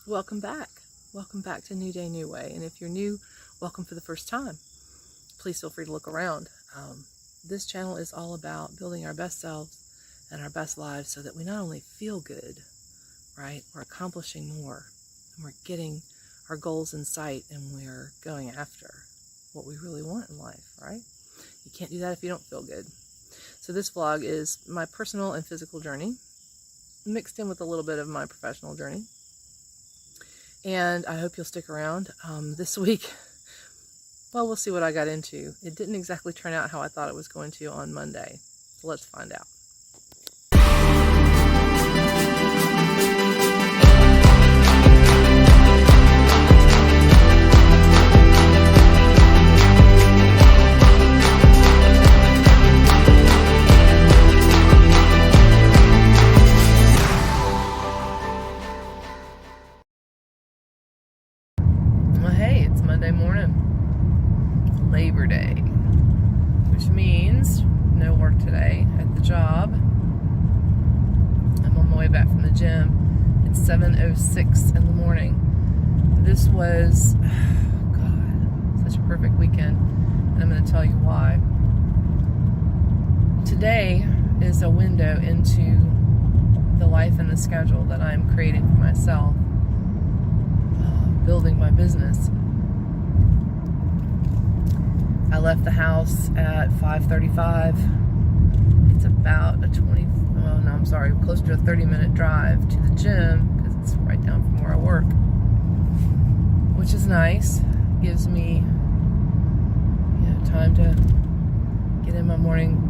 Welcome back. Welcome back to New Day, New Way. And if you're new, welcome for the first time. Please feel free to look around. This channel is all about building our best selves and our best lives so that we not only feel good, right? We're accomplishing more and we're getting our goals in sight and we're going after what we really want in life, right? You can't do that if you don't feel good. So this vlog is my personal and physical journey mixed in with a little bit of my professional journey. And I hope you'll stick around. This week, well, we'll see what I got into. It didn't exactly turn out how I thought it was going to on Monday. So let's find out. Hey, it's Monday morning, Labor Day, which means no work today at the job. I'm on my way back from the gym. It's 7:06 in the morning. This was, God, such a perfect weekend, and I'm going to tell you why. Today is a window into the life and the schedule that I'm creating for myself. Building my business. I left the house at 5:35. It's about close to a 30-minute drive to the gym because it's right down from where I work, which is nice. Gives me, time to get in my morning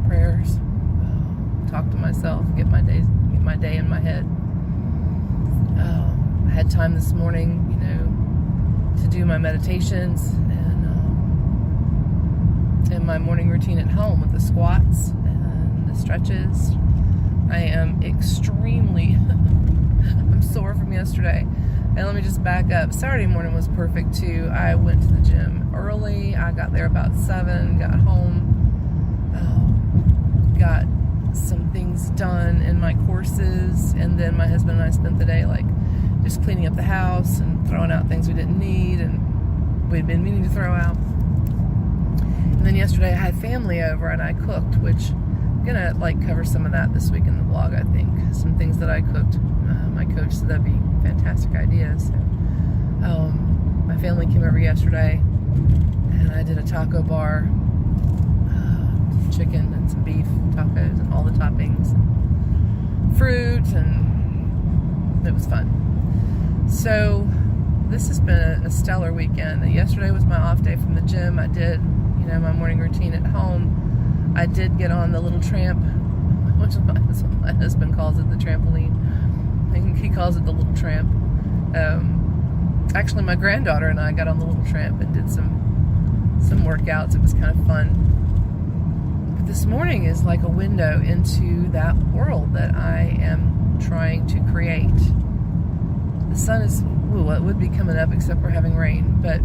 prayers, talk to myself, get my day in my head. I had time this morning, to do my meditations and my morning routine at home with the squats and the stretches. I am extremely, I'm sore from yesterday. And let me just back up. Saturday morning was perfect too. I went to the gym early. I got there about 7, got home, got some things done in my courses, and then my husband and I spent the day just cleaning up the house and throwing out things we didn't need and we'd been meaning to throw out. And then yesterday I had family over and I cooked, which I'm gonna cover some of that this week in the vlog. I think some things that I cooked. My coach said that'd be fantastic ideas. So, my family came over yesterday and I did a taco bar, chicken and some beef tacos and all the toppings, and fruit, and it was fun. So this has been a stellar weekend. Yesterday was my off day from the gym. I did, my morning routine at home. I did get on the little tramp, which is what my husband calls it, the trampoline. I think he calls it the little tramp. Actually, my granddaughter and I got on the little tramp and did some workouts. It was kind of fun. But this morning is like a window into that world that I am trying to create. The sun is, it would be coming up except we're having rain, but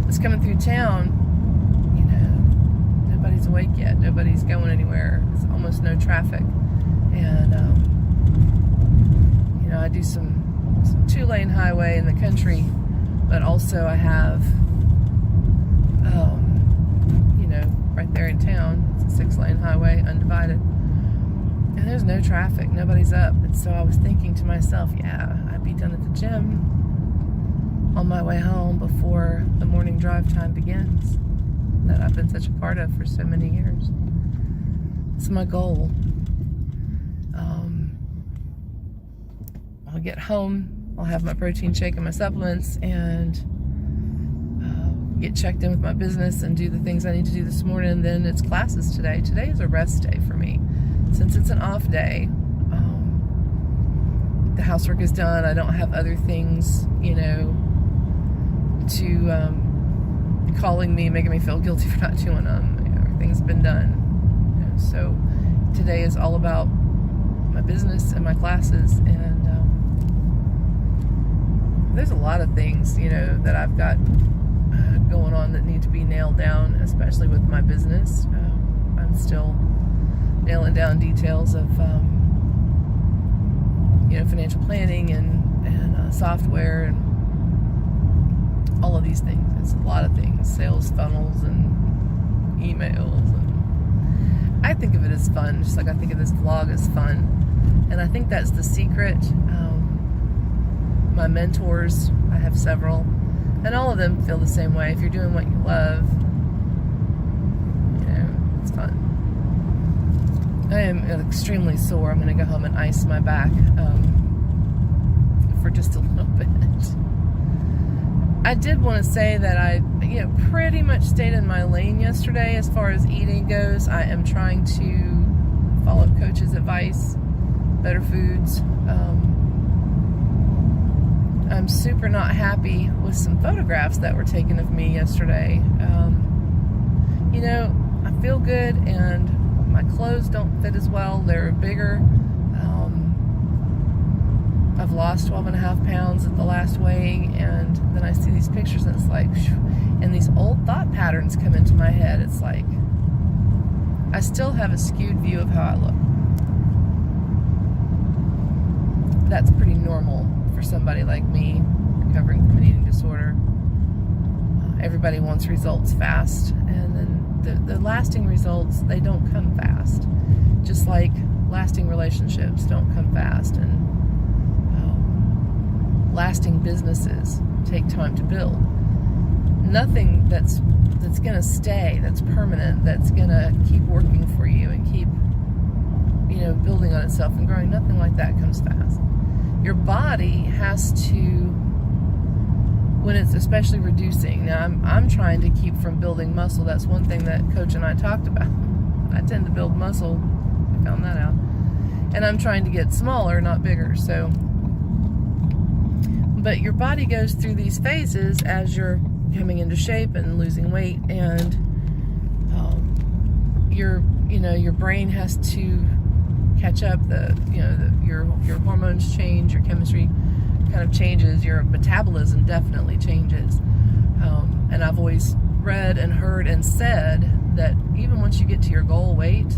it's coming through town. Nobody's awake yet. Nobody's going anywhere. There's almost no traffic. And, I do some 2-lane highway in the country, but also I have, right there in town, it's a 6-lane highway, undivided. And there's no traffic, nobody's up. And so I was thinking to myself, I'd be done at the gym on my way home before the morning drive time begins that I've been such a part of for so many years. It's my goal. I'll get home, I'll have my protein shake and my supplements and get checked in with my business and do the things I need to do this morning. Then it's classes today. Today is a rest day for me. Since it's an off day, the housework is done. I don't have other things, to calling me, making me feel guilty for not doing them. Everything's been done. So today is all about my business and my classes. And there's a lot of things, that I've got going on that need to be nailed down, especially with my business. I'm still nailing down details of financial planning and software and all of these things. It's a lot of things, sales funnels and emails. And I think of it as fun, just like I think of this vlog as fun. And I think that's the secret. My mentors, I have several, and all of them feel the same way. If you're doing what you love, it's fun. I am extremely sore. I'm going to go home and ice my back for just a little bit. I did want to say that I pretty much stayed in my lane yesterday as far as eating goes. I am trying to follow Coach's advice, better foods. I'm super not happy with some photographs that were taken of me yesterday. I feel good and my clothes don't fit as well. They're bigger. I've lost 12.5 pounds at the last weighing, and then I see these pictures and it's like, and these old thought patterns come into my head. It's like, I still have a skewed view of how I look. That's pretty normal for somebody like me, recovering from an eating disorder. Everybody wants results fast, and then the lasting results, they don't come fast. Just like lasting relationships don't come fast, and lasting businesses take time to build. Nothing that's going to stay, that's permanent, that's going to keep working for you and keep building on itself and growing, nothing like that comes fast. Your body has to, when it's especially reducing. Now I'm trying to keep from building muscle. That's one thing that Coach and I talked about. I tend to build muscle. I found that out. And I'm trying to get smaller, not bigger. But your body goes through these phases as you're coming into shape and losing weight, and your brain has to catch up. Your hormones change, your chemistry kind of changes, your metabolism definitely changes. And I've always read and heard and said that even once you get to your goal weight,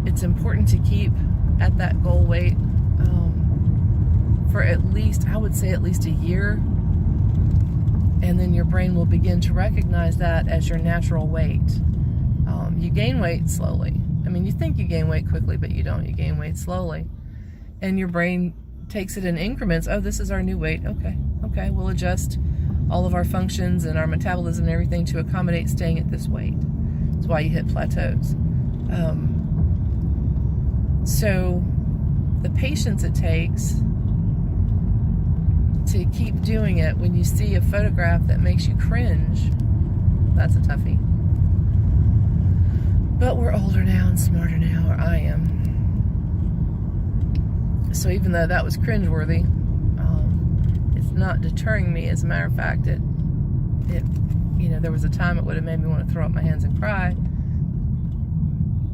it's important to keep at that goal weight for at least, I would say at least a year, and then your brain will begin to recognize that as your natural weight. You gain weight slowly. I mean, you think you gain weight quickly, but you don't. You gain weight slowly, and your brain takes it in increments. Oh, this is our new weight. Okay, we'll adjust all of our functions and our metabolism and everything to accommodate staying at this weight. That's why you hit plateaus. So the patience it takes to keep doing it when you see a photograph that makes you cringe, that's a toughie. But we're older now and smarter now, or I am. So even though that was cringeworthy, it's not deterring me. As a matter of fact, it there was a time it would have made me want to throw up my hands and cry.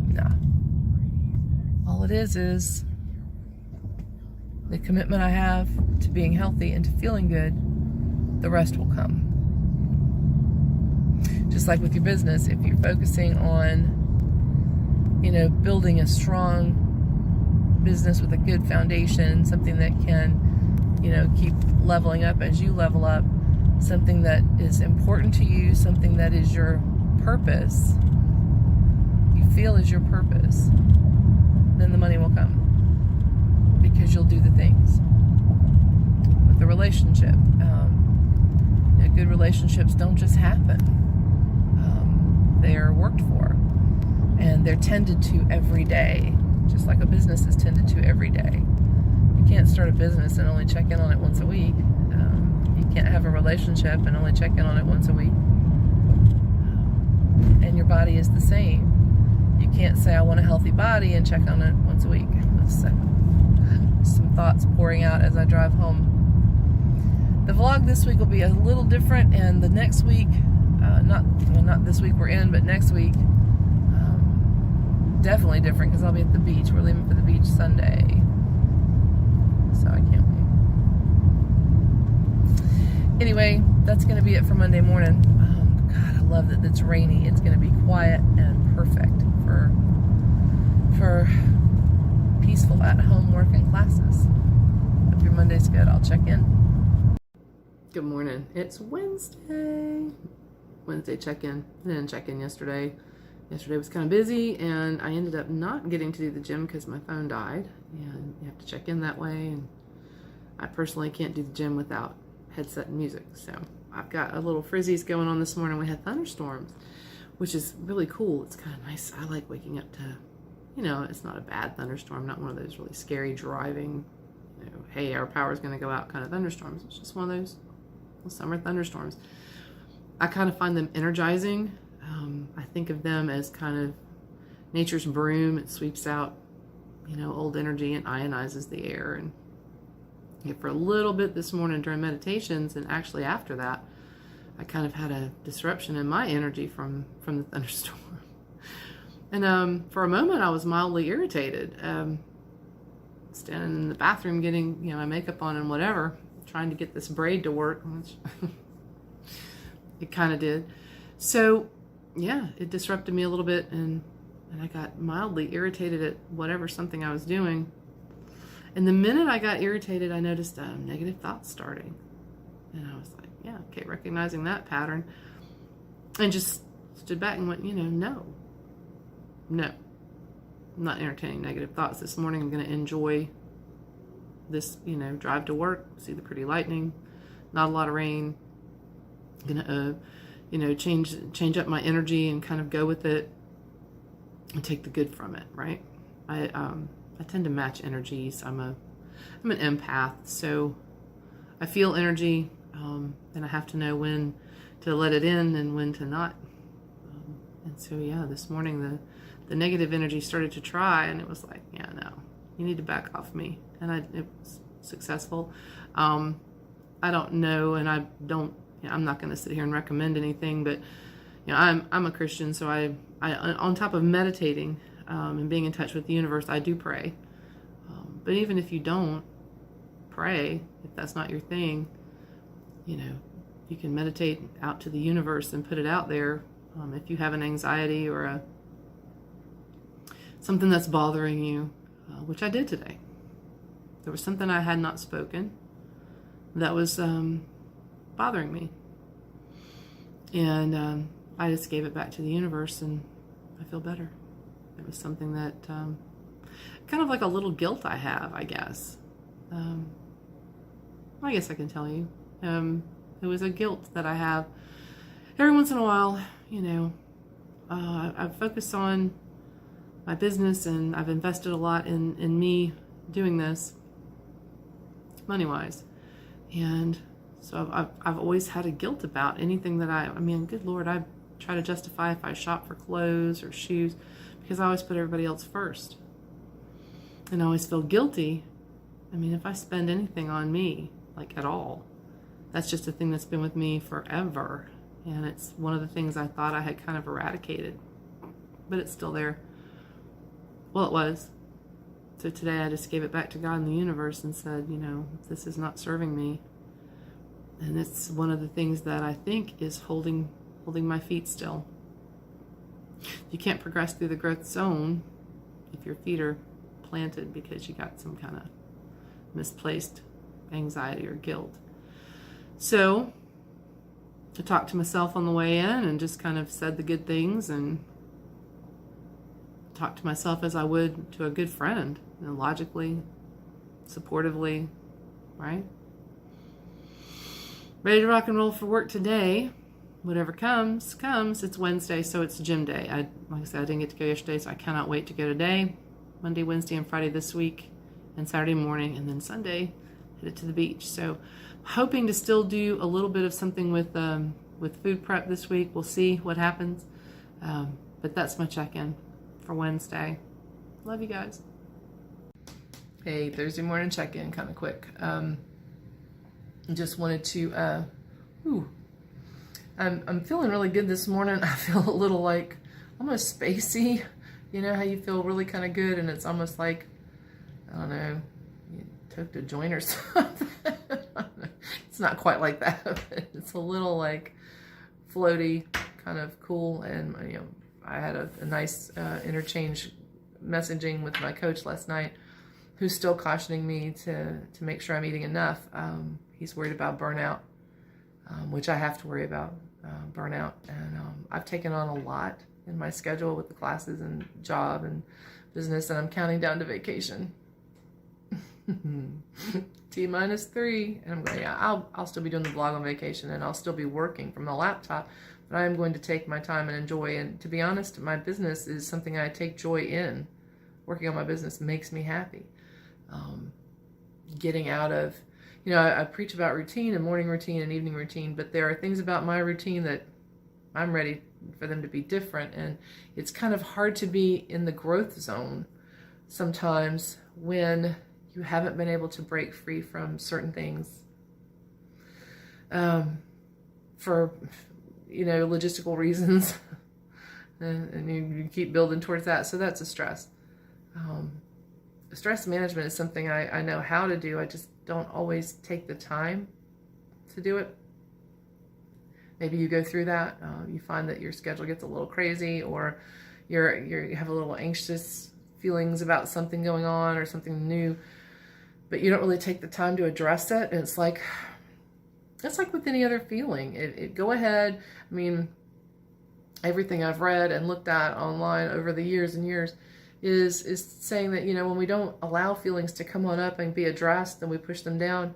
Nah. All it is the commitment I have to being healthy and to feeling good. The rest will come. Just like with your business, if you're focusing on, building a strong business with a good foundation, something that can, keep leveling up as you level up, something that is important to you, something that is your purpose, you feel is your purpose, then the money will come. Because you'll do the things. With the relationship, good relationships don't just happen. They are worked for, and they're tended to every day, just like a business is tended to every day. You can't start a business and only check in on it once a week. You can't have a relationship and only check in on it once a week. And your body is the same. You can't say, I want a healthy body, and check on it once a week. Some thoughts pouring out as I drive home. The vlog this week will be a little different, and the next week, not this week we're in, but next week, definitely different, because I'll be at the beach. We're leaving for the beach Sunday, so I can't wait. Anyway, that's going to be it for Monday morning. God, I love that it's rainy. It's going to be quiet and perfect for peaceful at-home work and classes. Monday's good. I'll check in. Good morning. It's Wednesday. Wednesday check-in. I didn't check in yesterday. Yesterday was kind of busy, and I ended up not getting to do the gym because my phone died, and you have to check in that way, and I personally can't do the gym without headset and music. So I've got a little frizzies going on this morning. We had thunderstorms, which is really cool. It's kind of nice. I like waking up to, it's not a bad thunderstorm, not one of those really scary driving, hey, our power's going to go out kind of thunderstorms. It's just one of those summer thunderstorms. I kind of find them energizing. I think of them as kind of nature's broom. It sweeps out, old energy and ionizes the air. And for a little bit this morning during meditations, and actually after that, I kind of had a disruption in my energy from the thunderstorm. And for a moment, I was mildly irritated. Standing in the bathroom getting, my makeup on and whatever, trying to get this braid to work, which it kind of did. So, yeah, it disrupted me a little bit, and I got mildly irritated at something I was doing. And the minute I got irritated, I noticed negative thoughts starting. And I was like, yeah, okay, recognizing that pattern. And just stood back and went, no. I'm not entertaining negative thoughts this morning. I'm going to enjoy this, drive to work, see the pretty lightning, not a lot of rain. I'm going to, change up my energy and kind of go with it and take the good from it, right? I tend to match energies. I'm an empath, so I feel energy, and I have to know when to let it in and when to not. And so, yeah, this morning the negative energy started to try, and it was like, yeah, no, you need to back off me. And it was successful. I don't know, and I'm not going to sit here and recommend anything, but I'm a Christian, so I on top of meditating and being in touch with the universe, I do pray. But even if you don't pray, if that's not your thing, you can meditate out to the universe and put it out there. If you have an anxiety or something that's bothering you, which I did today. There was something I had not spoken that was bothering me. And I just gave it back to the universe, and I feel better. It was something that, kind of like a little guilt I have, I guess. I guess I can tell you. It was a guilt that I have every once in a while. I've focused on my business, and I've invested a lot in me doing this, money-wise. And so I've always had a guilt about anything that good Lord, I try to justify if I shop for clothes or shoes, because I always put everybody else first. And I always feel guilty. If I spend anything on me, like at all, that's just a thing that's been with me forever. And it's one of the things I thought I had kind of eradicated, but it's still there. Well, it was. So today I just gave it back to God and the universe and said, this is not serving me. And it's one of the things that I think is holding my feet still. You can't progress through the growth zone if your feet are planted because you got some kind of misplaced anxiety or guilt. So I talked to myself on the way in and just kind of said the good things and talked to myself as I would to a good friend, logically, supportively, right? Ready to rock and roll for work today. Whatever comes. It's Wednesday, so it's gym day. Like I said, I didn't get to go yesterday, so I cannot wait to go today. Monday, Wednesday, and Friday this week, and Saturday morning, and then Sunday, headed to the beach. So hoping to still do a little bit of something with food prep this week. We'll see what happens. But that's my check-in for Wednesday. Love you guys. Hey, Thursday morning check-in, kind of quick. Just wanted to, I'm feeling really good this morning. I feel a little like almost spacey. You know how you feel really kind of good and it's almost like, I don't know, you took a joint or something. It's not quite like that, but it's a little like floaty, kind of cool. And, I had a nice interchange messaging with my coach last night. who's still cautioning me to make sure I'm eating enough. He's worried about burnout, which I have to worry about, burnout. And I've taken on a lot in my schedule with the classes and job and business, and I'm counting down to vacation. T-3. And I'm going, yeah, I'll still be doing the vlog on vacation, and I'll still be working from the laptop, but I am going to take my time and enjoy. And to be honest, my business is something I take joy in. Working on my business makes me happy. Getting out of, I preach about routine and morning routine and evening routine, but there are things about my routine that I'm ready for them to be different. And it's kind of hard to be in the growth zone sometimes when you haven't been able to break free from certain things for, logistical reasons. and you keep building towards that. So that's a stress. Stress management is something I know how to do. I just don't always take the time to do it. Maybe you go through that. You find that your schedule gets a little crazy, or you have a little anxious feelings about something going on or something new, but you don't really take the time to address it. And it's like with any other feeling. Go ahead. I mean, everything I've read and looked at online over the years and years is saying that, when we don't allow feelings to come on up and be addressed, then we push them down,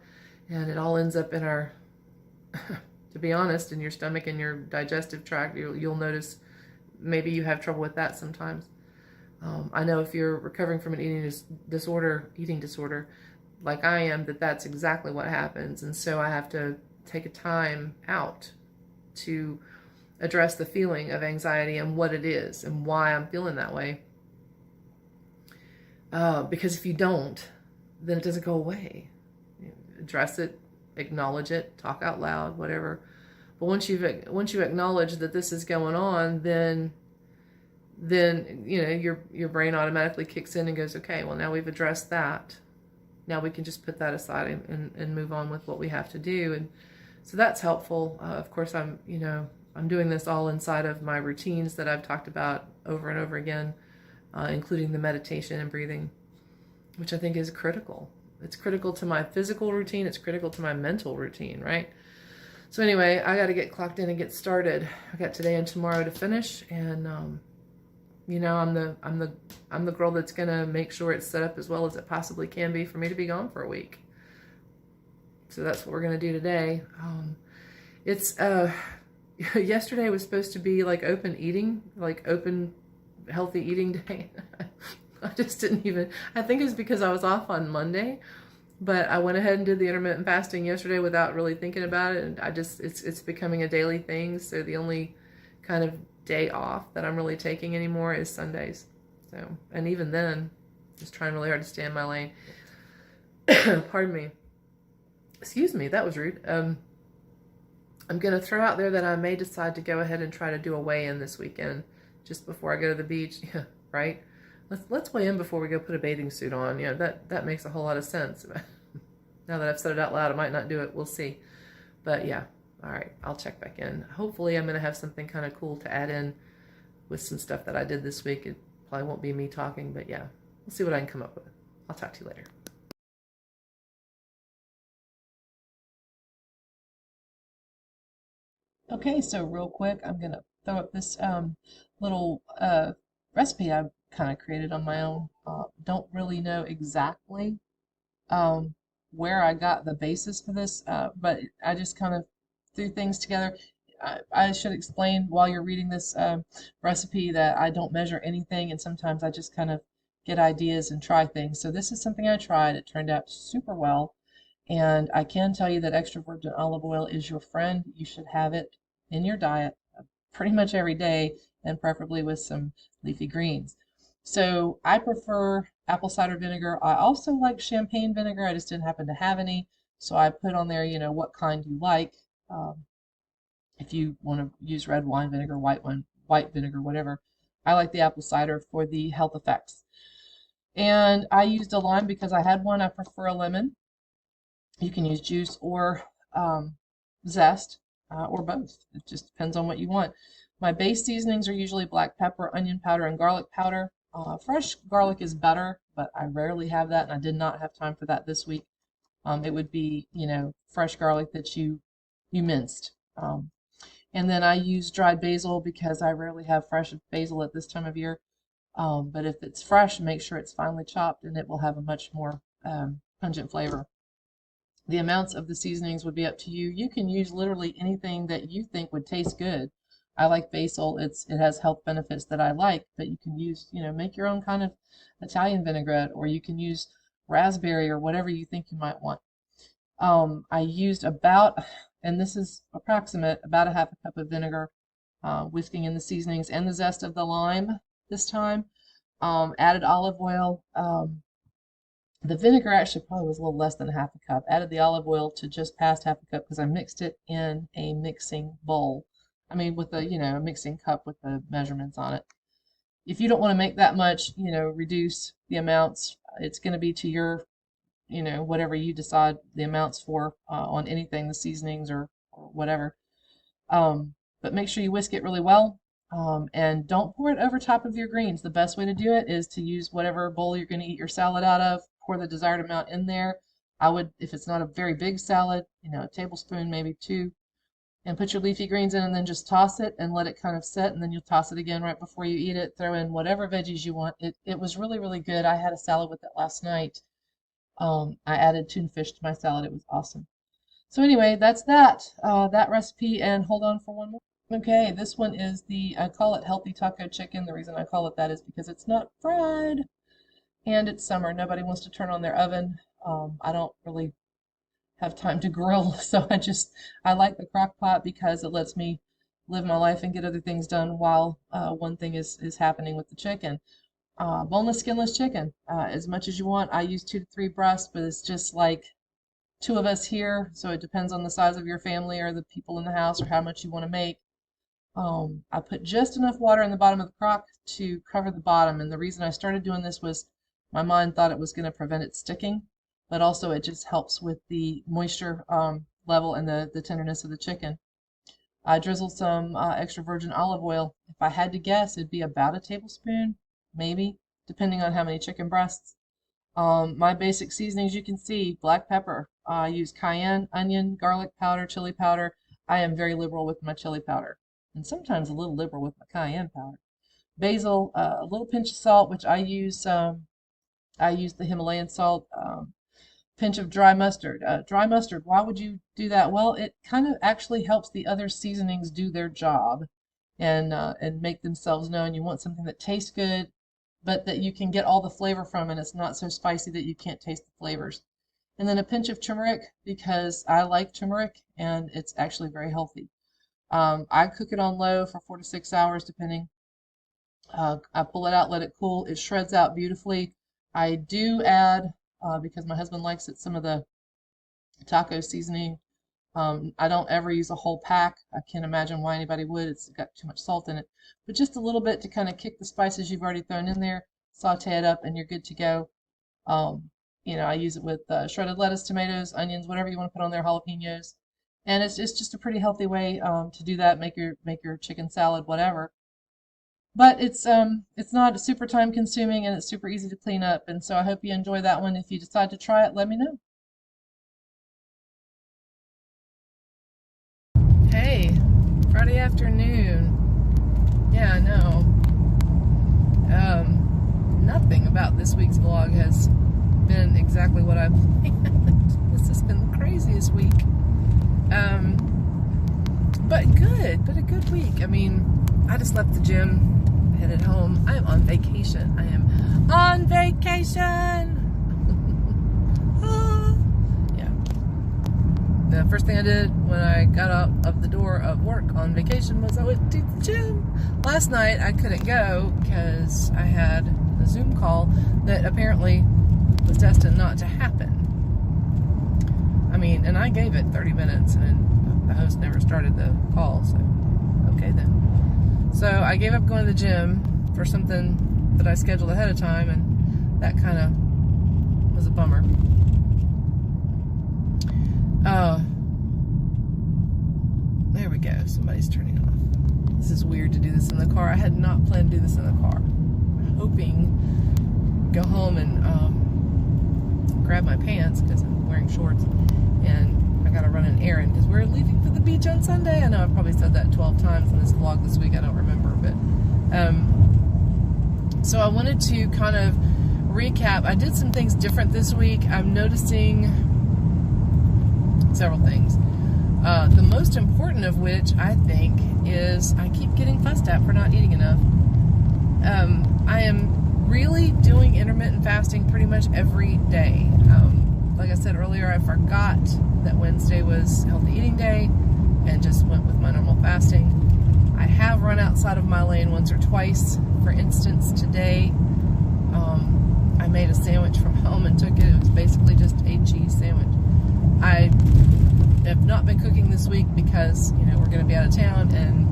and it all ends up in our, to be honest, in your stomach and your digestive tract. You'll notice maybe you have trouble with that sometimes. I know if you're recovering from an eating disorder, like I am, that's exactly what happens. And so I have to take a time out to address the feeling of anxiety and what it is and why I'm feeling that way. Because if you don't, then it doesn't go away. Address it, acknowledge it, talk out loud, whatever. But once you acknowledge that this is going on, then your brain automatically kicks in and goes, okay, well, now we've addressed that. Now we can just put that aside and move on with what we have to do. And so that's helpful. Of course, I'm doing this all inside of my routines that I've talked about over and over again, including the meditation and breathing, which I think is critical. It's critical to my physical routine. It's critical to my mental routine, right? So anyway, I got to get clocked in and get started. I got today and tomorrow to finish, and I'm the girl that's gonna make sure it's set up as well as it possibly can be for me to be gone for a week. So that's what we're gonna do today. It's yesterday was supposed to be like open healthy eating day. I just didn't even, I think it's because I was off on Monday, but I went ahead and did the intermittent fasting yesterday without really thinking about it. And it's becoming a daily thing. So the only kind of day off that I'm really taking anymore is Sundays. So, and even then, just trying really hard to stay in my lane. Pardon me. Excuse me, that was rude. I'm going to throw out there that I may decide to go ahead and try to do a weigh-in this weekend, just before I go to the beach. Yeah, right? Let's weigh in before we go put a bathing suit on. That makes a whole lot of sense. Now that I've said it out loud, I might not do it. We'll see. But yeah, all right, I'll check back in. Hopefully I'm going to have something kind of cool to add in with some stuff that I did this week. It probably won't be me talking, but yeah, we'll see what I can come up with. I'll talk to you later. Okay, so real quick, I'm going to throw up this little recipe I kind of created on my own. Don't really know exactly where I got the basis for this, but I just kind of threw things together. I should explain while you're reading this recipe that I don't measure anything, and sometimes I just kind of get ideas and try things. So this is something I tried. It turned out super well, and I can tell you that extra virgin olive oil is your friend. You should have it in your diet pretty much every day, and preferably with some leafy greens. So I prefer apple cider vinegar. I also like champagne vinegar. I just didn't happen to have any, so I put on there, what kind you like. If you want to use red wine vinegar, white vinegar, whatever. I like the apple cider for the health effects. And I used a lime because I had one. I prefer a lemon. You can use juice or zest or both. It just depends on what you want. My base seasonings are usually black pepper, onion powder, and garlic powder. Fresh garlic is better but I rarely have that, and I did not have time for that this week. It would be, fresh garlic that you minced. And then I use dried basil because I rarely have fresh basil at this time of year. But if it's fresh, make sure it's finely chopped, and it will have a much more pungent flavor. The amounts of the seasonings would be up to you. You can use literally anything that you think would taste good. I like basil. It has health benefits that I like, but you can use, make your own kind of Italian vinaigrette, or you can use raspberry or whatever you think you might want. I used about, and this is approximate, about a half a cup of vinegar, whisking in the seasonings and the zest of the lime this time. Added olive oil. The vinegar actually probably was a little less than a half a cup. Added the olive oil to just past half a cup because I mixed it in a mixing bowl. I mean, with a mixing cup with the measurements on it. If you don't want to make that much, reduce the amounts. It's going to be to your, whatever you decide the amounts for on anything, the seasonings or whatever. But make sure you whisk it really well. And don't pour it over top of your greens. The best way to do it is to use whatever bowl you're going to eat your salad out of. Pour the desired amount in there. I would, if it's not a very big salad, a tablespoon, maybe 2, and put your leafy greens in, and then just toss it and let it kind of set, and then you'll toss it again right before you eat it. Throw in whatever veggies you want. It was really, really good. I had a salad with it last night. I added tuna fish to my salad. It was awesome. So anyway, that's that recipe, and hold on for one more. Okay, this one is I call it healthy taco chicken. The reason I call it that is because it's not fried, and it's summer. Nobody wants to turn on their oven. I don't really have time to grill, so I like the crock pot because it lets me live my life and get other things done while one thing is happening with the chicken. Boneless, skinless chicken, as much as you want. I use 2 to 3 breasts, but it's just like 2 of us here, so it depends on the size of your family or the people in the house or how much you want to make. I put just enough water in the bottom of the crock to cover the bottom, and the reason I started doing this was my mind thought it was going to prevent it sticking, but also it just helps with the moisture level and the tenderness of the chicken. I drizzled some extra virgin olive oil. If I had to guess, it'd be about a tablespoon, maybe, depending on how many chicken breasts. My basic seasonings, you can see, black pepper. I use cayenne, onion, garlic powder, chili powder. I am very liberal with my chili powder, and sometimes a little liberal with my cayenne powder. Basil, a little pinch of salt, which I use the Himalayan salt. Pinch of dry mustard. Dry mustard, why would you do that? Well, it kind of actually helps the other seasonings do their job and make themselves known. You want something that tastes good, but that you can get all the flavor from, and it's not so spicy that you can't taste the flavors. And then a pinch of turmeric, because I like turmeric and it's actually very healthy. I cook it on low for 4 to 6 hours, depending. I pull it out, let it cool. It shreds out beautifully. I do add, because my husband likes it, some of the taco seasoning. I don't ever use a whole pack. I can't imagine why anybody would. It's got too much salt in it. But just a little bit to kind of kick the spices you've already thrown in there, saute it up, and you're good to go. I use it with shredded lettuce, tomatoes, onions, whatever you want to put on there, jalapenos. And it's just a pretty healthy way to do that. Make your chicken salad, whatever. But it's not super time consuming, and it's super easy to clean up. And so I hope you enjoy that one. If you decide to try it, let me know. Hey, Friday afternoon. Yeah, I know. Nothing about this week's vlog has been exactly what I planned. This has been the craziest week. But a good week. I mean, I just left the gym, headed home. I am on vacation. Yeah. The first thing I did when I got out of the door of work on vacation was I went to the gym. Last night I couldn't go because I had a Zoom call that apparently was destined not to happen. I mean, and I gave it 30 minutes and the host never started the call, so okay then. So I gave up going to the gym for something that I scheduled ahead of time, and that kind of was a bummer. There we go. Somebody's turning off. This is weird to do this in the car. I had not planned to do this in the car. I'm hoping go home and grab my pants because I'm wearing shorts, and I gotta run an errand because we're leaving for the beach on Sunday. I know I've probably said that 12 times in this vlog this week, I don't remember, but so I wanted to kind of recap. I did some things different this week. I'm noticing several things. The most important of which, I think, is I keep getting fussed at for not eating enough. I am really doing intermittent fasting pretty much every day. Like I said earlier, I forgot that Wednesday was healthy eating day and just went with my normal fasting. I have run outside of my lane once or twice. For instance, today, I made a sandwich from home and took it. It was basically just a cheese sandwich. I have not been cooking this week because, you know, we're going to be out of town, and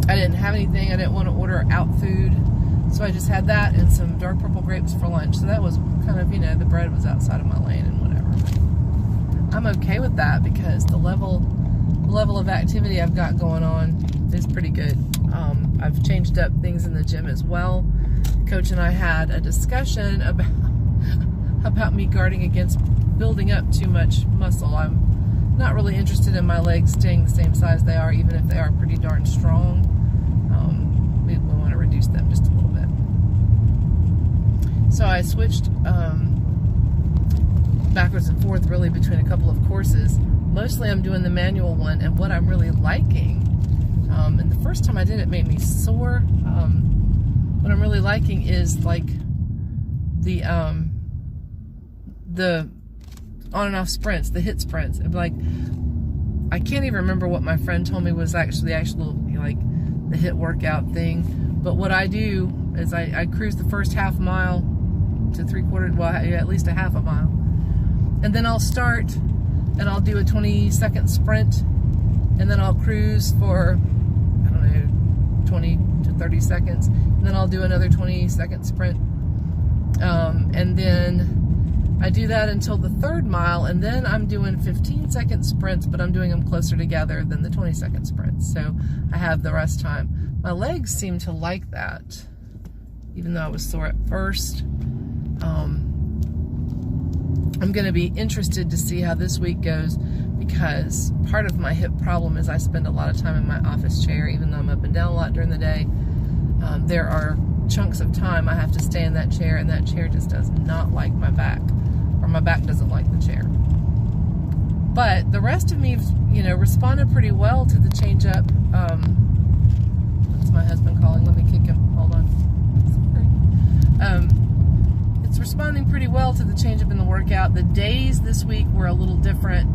I didn't have anything. I didn't want to order out food, so I just had that and some dark purple grapes for lunch. So that was kind of, you know, the bread was outside of my lane and whatever. I'm okay with that because the level of activity I've got going on is pretty good. I've changed up things in the gym as well. Coach and I had a discussion about me guarding against building up too much muscle. I'm not really interested in my legs staying the same size they are, even if they are pretty darn strong. We want to reduce them just a little bit. So I switched backwards and forth really between a couple of courses. Mostly I'm doing the manual one, and what I'm really liking, and the first time I did it made me sore. What I'm really liking is like the on and off sprints, the HIIT sprints. Like, I can't even remember what my friend told me was actually the actual, like, the HIIT workout thing. But what I do is I cruise the first half mile to 3/4, well, at least a half a mile. And then I'll start and I'll do a 20-second sprint, and then I'll cruise for, I don't know, 20 to 30 seconds. And then I'll do another 20-second sprint. And then I do that until the 3rd mile, and then I'm doing 15-second sprints, but I'm doing them closer together than the 20-second sprints, so I have the rest time. My legs seem to like that, even though I was sore at first. I'm going to be interested to see how this week goes, because part of my hip problem is I spend a lot of time in my office chair, even though I'm up and down a lot during the day. There are chunks of time I have to stay in that chair, and that chair just does not like my back, or my back doesn't like the chair. But the rest of me, you know, responded pretty well to the change up. That's my husband calling. Let me kick him. Hold on. Sorry. It's responding pretty well to the change up in the workout. The days this week were a little different.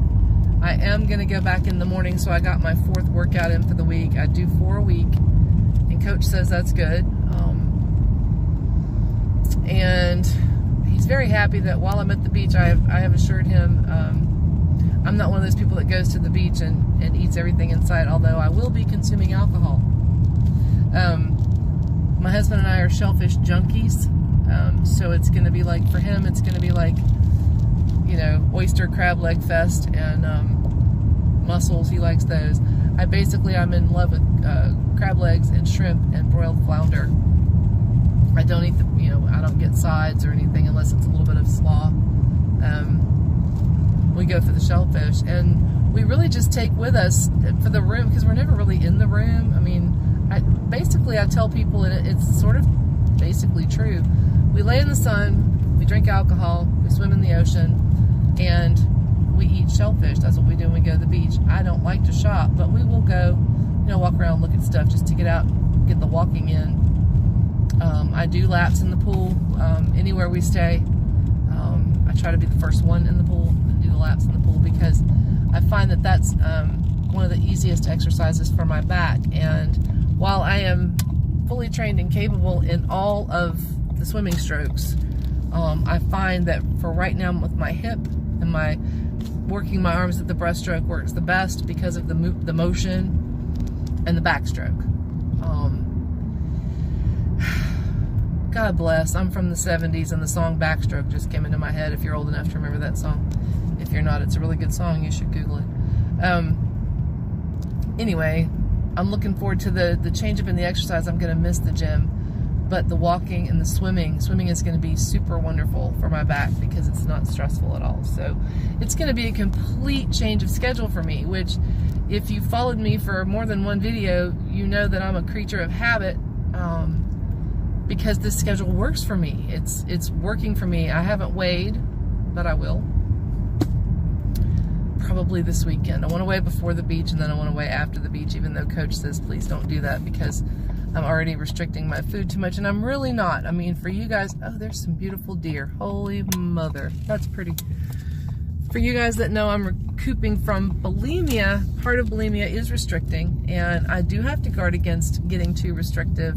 I am going to go back in the morning, so I got my 4th workout in for the week. I do 4 a week, and Coach says that's good. And he's very happy that while I'm at the beach, I have assured him I'm not one of those people that goes to the beach and eats everything inside, although I will be consuming alcohol. My husband and I are shellfish junkies, so it's going to be like, for him, it's going to be like, you know, oyster crab leg fest and mussels. He likes those. I'm in love with crab legs and shrimp and broiled flounder. I don't eat I don't get sides or anything unless it's a little bit of slaw. We go for the shellfish, and we really just take with us for the room, because we're never really in the room. I mean, I tell people, and it's sort of basically true. We lay in the sun, we drink alcohol, we swim in the ocean, and we eat shellfish. That's what we do when we go to the beach. I don't like to shop, but we will go, walk around, look at stuff just to get out, get the walking in. I do laps in the pool anywhere we stay. I try to be the first one in the pool and do the laps in the pool, because I find that that's one of the easiest exercises for my back. And while I am fully trained and capable in all of the swimming strokes, I find that for right now with my hip and my working my arms at the breaststroke works the best because of the motion and the backstroke. God bless. I'm from the 70s, and the song Backstroke just came into my head, if you're old enough to remember that song. If you're not, it's a really good song. You should Google it. Anyway, I'm looking forward to the change up in the exercise. I'm going to miss the gym. But the walking and the swimming is going to be super wonderful for my back because it's not stressful at all. So it's going to be a complete change of schedule for me, which if you followed me for more than one video, you know that I'm a creature of habit, because this schedule works for me. It's working for me. I haven't weighed, but I will. Probably this weekend. I want to weigh before the beach, and then I want to weigh after the beach, even though Coach says please don't do that because I'm already restricting my food too much, and I'm really not. I mean, for you guys, oh, there's some beautiful deer. Holy mother, that's pretty. For you guys that know I'm recouping from bulimia, part of bulimia is restricting, and I do have to guard against getting too restrictive,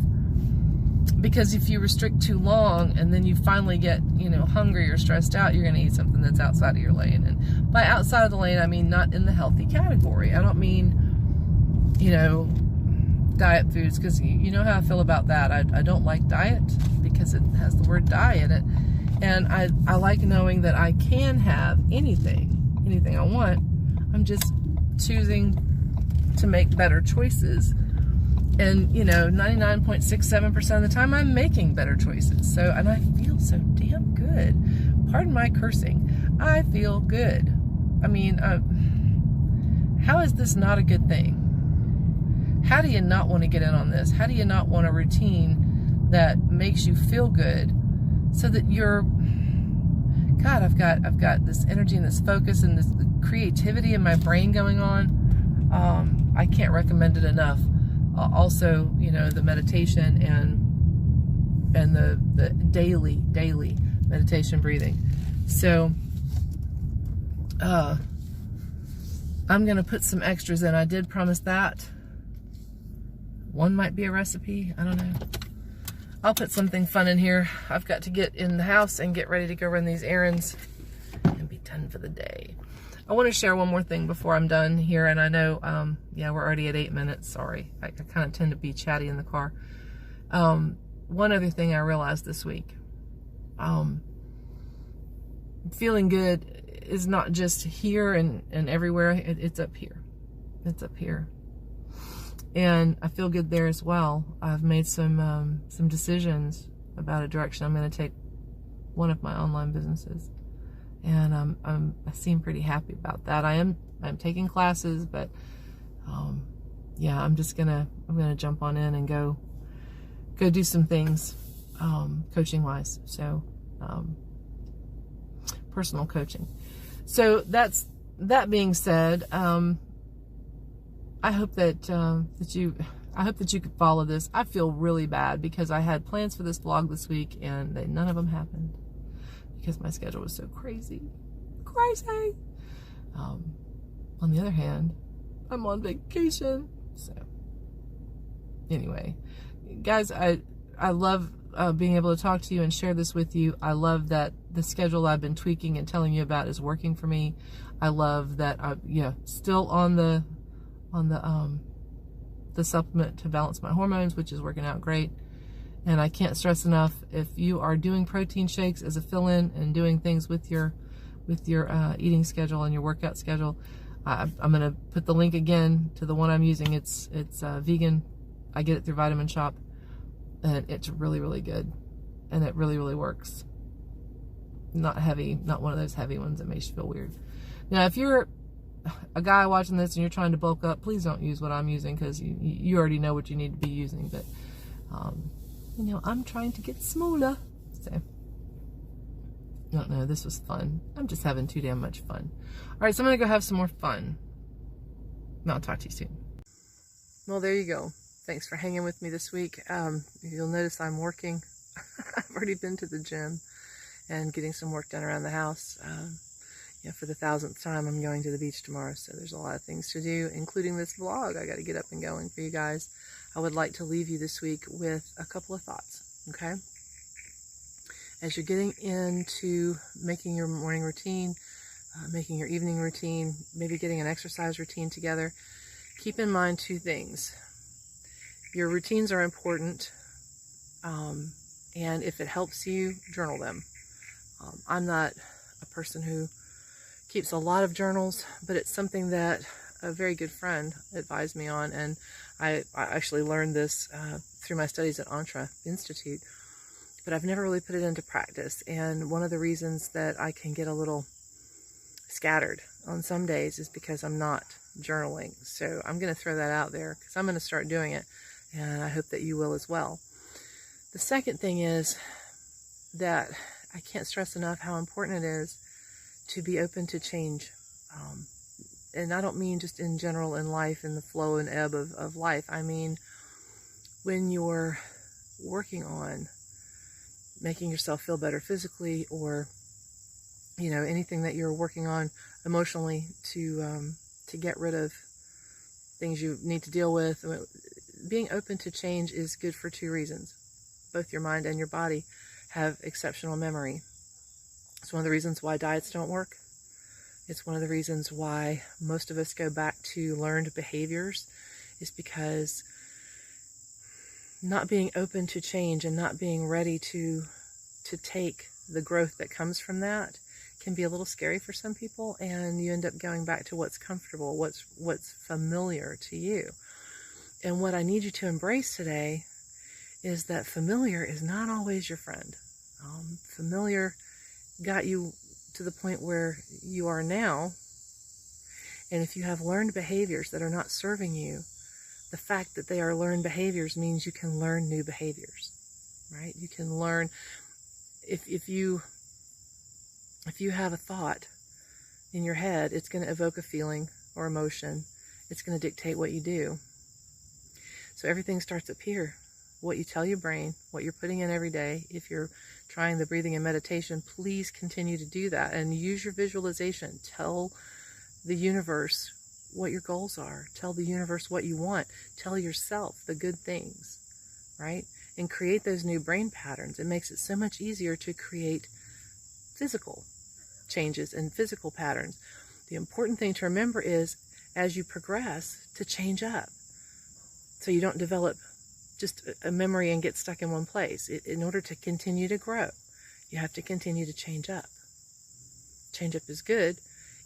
because if you restrict too long and then you finally get, you know, hungry or stressed out, you're going to eat something that's outside of your lane. And by outside of the lane, I mean not in the healthy category. I don't mean, you know, diet foods, because you know how I feel about that. I don't like diet because it has the word die in it. And I like knowing that I can have anything I want. I'm just choosing to make better choices. And, you know, 99.67% of the time I'm making better choices. So, and I feel so damn good. Pardon my cursing. I feel good. I mean, how is this not a good thing? How do you not want to get in on this? How do you not want a routine that makes you feel good so that you're, God, I've got this energy and this focus and this creativity in my brain going on. I can't recommend it enough. Also, you know, the meditation and the daily meditation breathing. So I'm gonna put some extras in. I did promise that. One might be a recipe, I don't know. I'll put something fun in here. I've got to get in the house and get ready to go run these errands and be done for the day. I want to share one more thing before I'm done here, and I know, yeah, we're already at 8 minutes, sorry. I kind of tend to be chatty in the car. One other thing I realized this week, feeling good is not just here and everywhere, it's up here. It's up here. And I feel good there as well. I've made some decisions about a direction I'm going to take one of my online businesses. And I seem pretty happy about that. I'm taking classes, but yeah, I'm gonna jump on in and go do some things coaching wise. So personal coaching. So that being said, I hope that you could follow this. I feel really bad because I had plans for this vlog this week and none of them happened. Because my schedule was so crazy. On the other hand, I'm on vacation. So anyway, guys, I love being able to talk to you and share this with you. I love that the schedule I've been tweaking and telling you about is working for me. I love that I'm still on the supplement to balance my hormones, which is working out great. And I can't stress enough, if you are doing protein shakes as a fill-in and doing things with your eating schedule and your workout schedule, I'm going to put the link again to the one I'm using. It's vegan. I get it through Vitamin Shoppe, and it's really, really good. And it really, really works. Not heavy, not one of those heavy ones that makes you feel weird. Now, if you're a guy watching this and you're trying to bulk up, please don't use what I'm using, because you already know what you need to be using. But you know, I'm trying to get smaller. So, I don't know, this was fun. I'm just having too damn much fun. All right, so I'm going to go have some more fun. And I'll talk to you soon. Well, there you go. Thanks for hanging with me this week. You'll notice I'm working. I've already been to the gym and getting some work done around the house. Yeah, for the 1000th time, I'm going to the beach tomorrow, so there's a lot of things to do, including this vlog. I got to get up and going for you guys. I would like to leave you this week with a couple of thoughts, okay? As you're getting into making your morning routine, making your evening routine, maybe getting an exercise routine together, keep in mind two things. Your routines are important, and if it helps you, journal them. I'm not a person who keeps a lot of journals, but it's something that a very good friend advised me on, and I actually learned this through my studies at Antra Institute, but I've never really put it into practice. And one of the reasons that I can get a little scattered on some days is because I'm not journaling. So I'm going to throw that out there because I'm going to start doing it, and I hope that you will as well. The second thing is that I can't stress enough how important it is to be open to change. And I don't mean just in general in life, in the flow and ebb of life. I mean when you're working on making yourself feel better physically, or anything that you're working on emotionally to get rid of things you need to deal with. Being open to change is good for two reasons. Both your mind and your body have exceptional memory. It's one of the reasons why diets don't work. It's one of the reasons why most of us go back to learned behaviors, is because not being open to change and not being ready to take the growth that comes from that can be a little scary for some people, and you end up going back to what's comfortable, what's familiar to you. And what I need you to embrace today is that familiar is not always your friend. Familiar got you to the point where you are now, and if you have learned behaviors that are not serving you, the fact that they are learned behaviors means you can learn new behaviors, right? You can learn, if you have a thought in your head, it's going to evoke a feeling or emotion. It's going to dictate what you do. So everything starts up here. What you tell your brain, what you're putting in every day. If you're trying the breathing and meditation, please continue to do that and use your visualization. Tell the universe what your goals are. Tell the universe what you want. Tell yourself the good things, right? And create those new brain patterns. It makes it so much easier to create physical changes and physical patterns. The important thing to remember is, as you progress, to change up, so you don't develop just a memory and get stuck in one place. In order to continue to grow, you have to continue to change up. Change up is good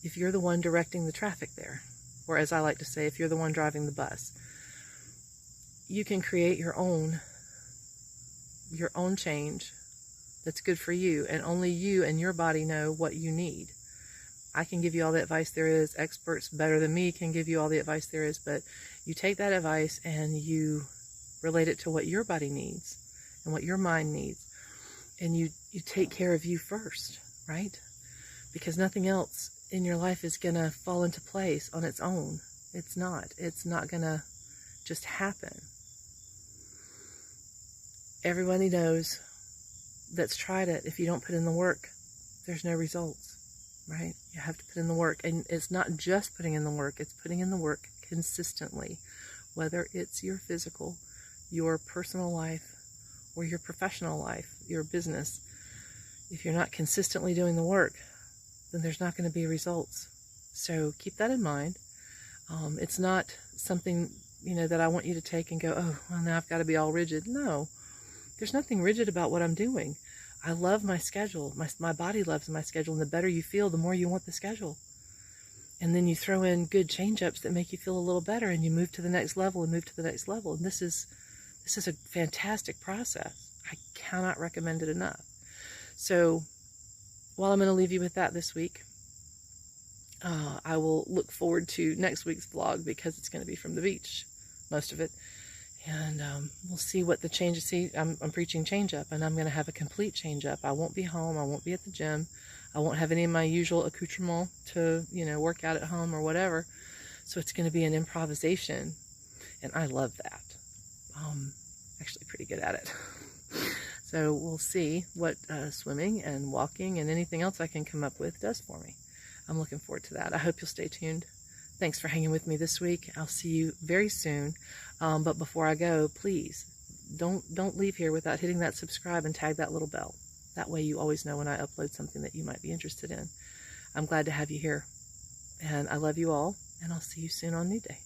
if you're the one directing the traffic there, or as I like to say, if you're the one driving the bus. You can create your own change that's good for you, and only you and your body know what you need. I can give you all the advice there is. Experts better than me can give you all the advice there is, but you take that advice and you relate it to what your body needs and what your mind needs, and you take care of you first, right? Because nothing else in your life is going to fall into place on its own. It's not going to just happen. Everybody knows that's tried it. If you don't put in the work, there's no results, right? You have to put in the work, and it's not just putting in the work, it's putting in the work consistently, whether it's your physical, your personal life, or your professional life, your business. If you're not consistently doing the work, then there's not going to be results. So keep that in mind. It's not something, that I want you to take and go, oh, well, now I've got to be all rigid. No, there's nothing rigid about what I'm doing. I love my schedule. My body loves my schedule, and the better you feel, the more you want the schedule. And then you throw in good change-ups that make you feel a little better, and you move to the next level and move to the next level. And this is a fantastic process. I cannot recommend it enough. So while I'm going to leave you with that this week, I will look forward to next week's vlog, because it's going to be from the beach, most of it. And we'll see what the changes. See, I'm preaching change up, and I'm going to have a complete change up. I won't be home. I won't be at the gym. I won't have any of my usual accoutrement to, work out at home or whatever. So it's going to be an improvisation, and I love that. Actually pretty good at it. So we'll see what swimming and walking and anything else I can come up with does for me. I'm looking forward to that. I hope you'll stay tuned. Thanks for hanging with me this week. I'll see you very soon. But before I go, please don't leave here without hitting that subscribe and tag that little bell. That way you always know when I upload something that you might be interested in. I'm glad to have you here. And I love you all, and I'll see you soon on New Day.